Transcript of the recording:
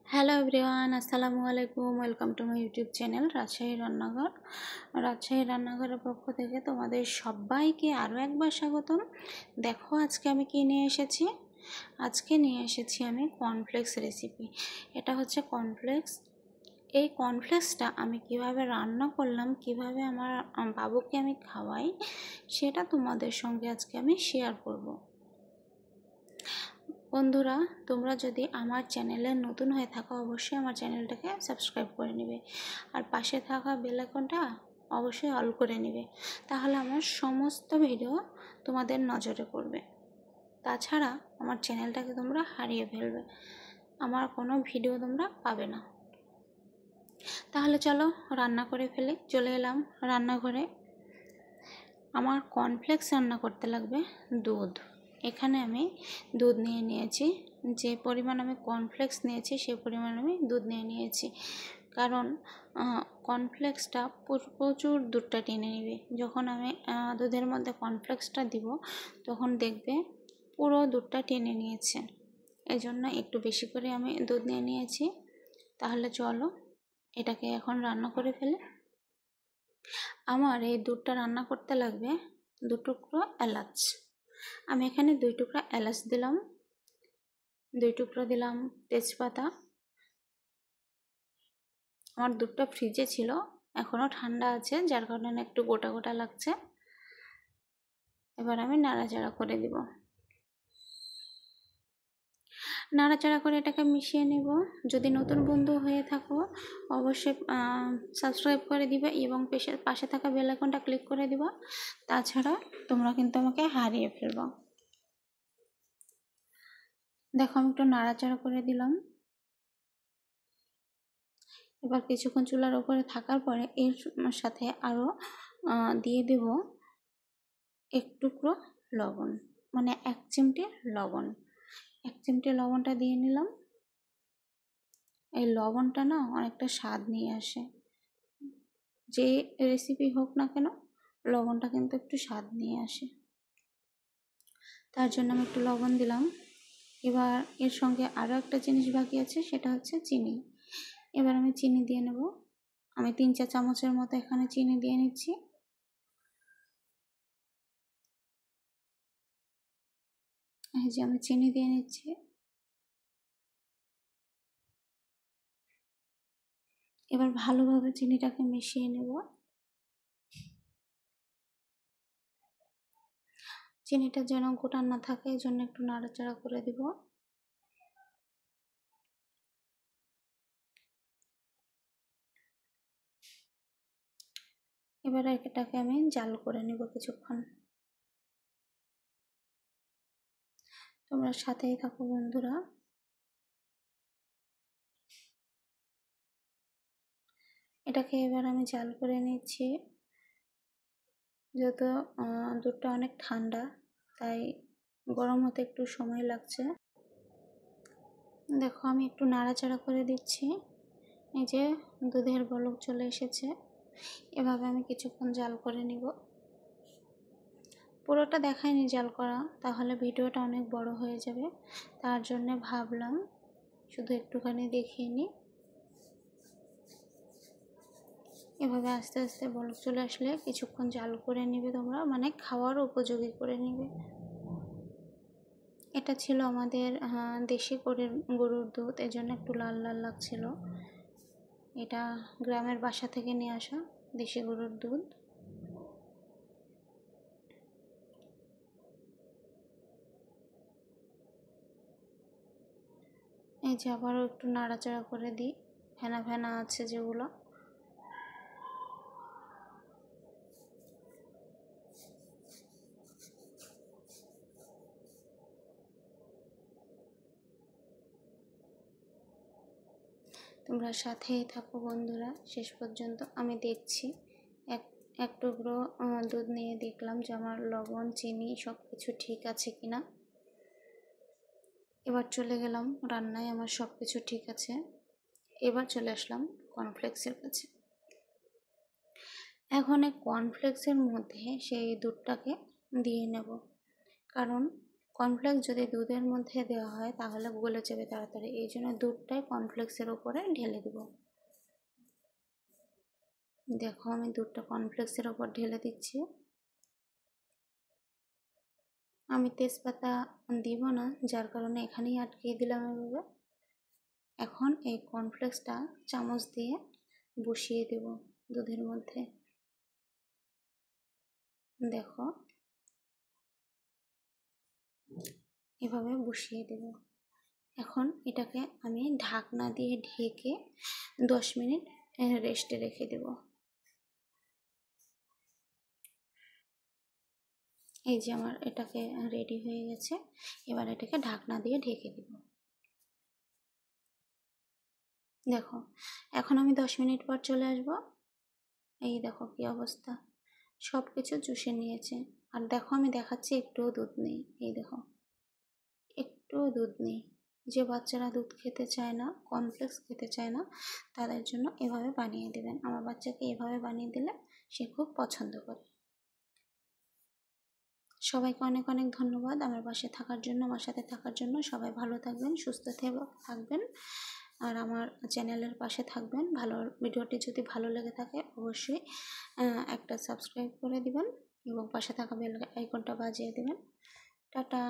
Hello everyone, আসসালামু আলাইকুম। Welcome to my YouTube channel Rajshahi রান্নাঘর। রাজশাহী রান্নাঘরের পক্ষ থেকে তোমাদের সবাইকে আরও একবার স্বাগতম। দেখো আজকে আমি কি নিয়ে এসেছি। আজকে নিয়ে এসেছি আমি কর্নফ্লেক্স রেসিপি। এটা হচ্ছে কর্নফ্লেক্স। এই কর্নফ্লেক্সটা আমি কিভাবে রান্না করলাম, কিভাবে আমার বাবুকে আমি খাওয়াই, সেটা তোমাদের সঙ্গে আজকে আমি শেয়ার করব। বন্ধুরা, তোমরা যদি আমার চ্যানেলে নতুন হয়ে থাকো অবশ্যই আমার চ্যানেলটাকে সাবস্ক্রাইব করে নেবে, আর পাশে থাকা বেল আইকনটা অবশ্যই অল করে নেবে, তাহলে আমার সমস্ত ভিডিও তোমাদের নজরে পড়বে। তাছাড়া আমার চ্যানেলটাকে তোমরা হারিয়ে ফেলবে, আমার কোনো ভিডিও তোমরা পাবে না। তাহলে চলো রান্না করে ফেলি। চলে এলাম রান্নাঘরে। আমার কর্নফ্লেক্স রান্না করতে লাগবে দুধ। এখানে আমি দুধ নিয়েছি। যে পরিমাণ আমি কর্নফ্লেক্স নিয়েছি সেই পরিমাণ আমি দুধ নিয়েছি, কারণ কর্নফ্লেক্সটা প্রচুর দুধটা টেনে নেবে। যখন আমি দুধের মধ্যে কর্নফ্লেক্সটা দিব তখন দেখবে পুরো দুধটা টেনে নিয়েছে। এই জন্য একটু বেশি করে আমি দুধ নিয়েছি। তাহলে চলো এটাকে এখন রান্না করে ফেলি। আমার এই দুধটা রান্না করতে লাগবে 2 টুকরো এলাচ। আমি এখানে 2 টুকরা এলাচ দিলাম, 2 টুকরো দিলাম তেজপাতা। আমার দুধটা ফ্রিজে ছিল, এখনও ঠান্ডা আছে, যার কারণে একটু গোটা গোটা লাগছে। এবার আমি নাড়াচাড়া করে দিব। নাড়াচাড়া করে এটাকে মিশিয়ে নেব। যদি নতুন বন্ধু হয়ে থাকো অবশ্যই সাবস্ক্রাইব করে দিবে এবং পাশে থাকা বেল আইকনটা ক্লিক করে দিবা। তাছাড়া তোমরা কিন্তু আমাকে হারিয়ে ফেলবা। দেখো আমি একটু নাড়াচাড়া করে দিলাম। এবার কিছুক্ষণ চুলার উপরে থাকার পরে এর সাথে আরও দিয়ে দেব 1 টুকরো লবণ, মানে 1 চিমটে লবণ। 1 চিমটে লবণটা দিয়ে নিলাম। এই লবণটা না অনেকটা স্বাদ নিয়ে আসে, যে রেসিপি হোক না কেন লবণটা কিন্তু একটু স্বাদ নিয়ে আসে, তার জন্য আমি একটু লবণ দিলাম। এবার এর সঙ্গে আরও একটা জিনিস বাকি আছে, সেটা হচ্ছে চিনি। এবার আমি চিনি দিয়ে নেব। আমি 3-4 চামচের মতো এখানে চিনি দিয়ে নিচ্ছি। এই যে আমি চিনি দিয়ে নিচ্ছি। এবার ভালোভাবে চিনিটাকে মিশিয়ে নেব। চিনিটা যেন গোটা না থাকে এই জন্য একটু নাড়াচাড়া করে দিব। এবার এটাকে আমি জাল করে নেব কিছুক্ষণ। তোমরা সাথেই থাকো বন্ধুরা। এটাকে এবার আমি জাল করে নিচ্ছি। যেহেতু দুধটা অনেক ঠান্ডা তাই গরম হতে একটু সময় লাগছে। দেখো আমি একটু নাড়াচাড়া করে দিচ্ছি। এই যে দুধের বলক চলে এসেছে। এভাবে আমি কিছুক্ষণ জাল করে নিব। পুরোটা দেখায়নি জাল করা, তাহলে ভিডিওটা অনেক বড় হয়ে যাবে, তার জন্য ভাবলাম শুধু একটুখানি দেখিয়ে নিই। এভাবে আস্তে আস্তে বলক চলে আসলে কিছুক্ষণ জাল করে নিবে তোমরা, মানে খাওয়ার উপযোগী করে নিবে। এটা ছিল আমাদের দেশি গরুর দুধ, এজন্য একটু লাল লাল লাগছিল। এটা গ্রামের বাসা থেকে নিয়ে আসা দেশি গরুর দুধ। এই যে আবারও একটু নাড়াচাড়া করে দিই, ফেনা ফেনা আছে যেগুলো। তোমরা সাথেই থাকো বন্ধুরা শেষ পর্যন্ত। আমি দেখছি এক টুকরো দুধ নিয়ে দেখলাম যে আমার লবণ চিনি সব কিছু ঠিক আছে কিনা। এবার চলে গেলাম রান্নায়, আমার সব কিছু ঠিক আছে। এবার চলে আসলাম কর্নফ্লেক্সের কাছে। এখন এই কর্নফ্লেক্সের মধ্যে সেই দুধটাকে দিয়ে নেব, কারণ কর্নফ্লেক্স যদি দুধের মধ্যে দেওয়া হয় তাহলে গলে যাবে তাড়াতাড়ি, এই জন্য দুধটাই কর্নফ্লেক্সের উপরে ঢেলে দেব। দেখো আমি দুধটা কর্নফ্লেক্সের ওপর ঢেলে দিচ্ছি। আমি তেজপাতা দিব না, যার কারণে এখানেই আটকিয়ে দিলাম এভাবে। এখন এই কর্নফ্লেক্সটা চামচ দিয়ে বসিয়ে দেব দুধের মধ্যে। দেখো এভাবে বসিয়ে দেব। এখন এটাকে আমি ঢাকনা দিয়ে ঢেকে 10 মিনিট রেস্টে রেখে দেব। এই যে আমার এটাকে রেডি হয়ে গেছে, এবার এটাকে ঢাকনা দিয়ে ঢেকে দেব। দেখো এখন আমি 10 মিনিট পর চলে আসব। এই দেখো কি অবস্থা, সব কিছু চুষে নিয়েছে। আর দেখো আমি দেখাচ্ছি একটুও দুধ নেই, এই দেখো একটুও দুধ নেই। যে বাচ্চারা দুধ খেতে চায় না, কর্নফ্লেক্স খেতে চায় না, তাদের জন্য এভাবে বানিয়ে দেবেন। আমার বাচ্চাকে এভাবে বানিয়ে দিলে সে খুব পছন্দ করে। সবাইকে অনেক অনেক ধন্যবাদ আমার পাশে থাকার জন্য, আমার সাথে থাকার জন্য। সবাই ভালো থাকবেন, সুস্থ থাকবেন, আর আমার চ্যানেলের পাশে থাকবেন। ভিডিওটি যদি ভালো লেগে থাকে অবশ্যই একটা সাবস্ক্রাইব করে দিবেন এবং পাশে থাকা বেল আইকনটা বাজিয়ে দেবেন। টাটা।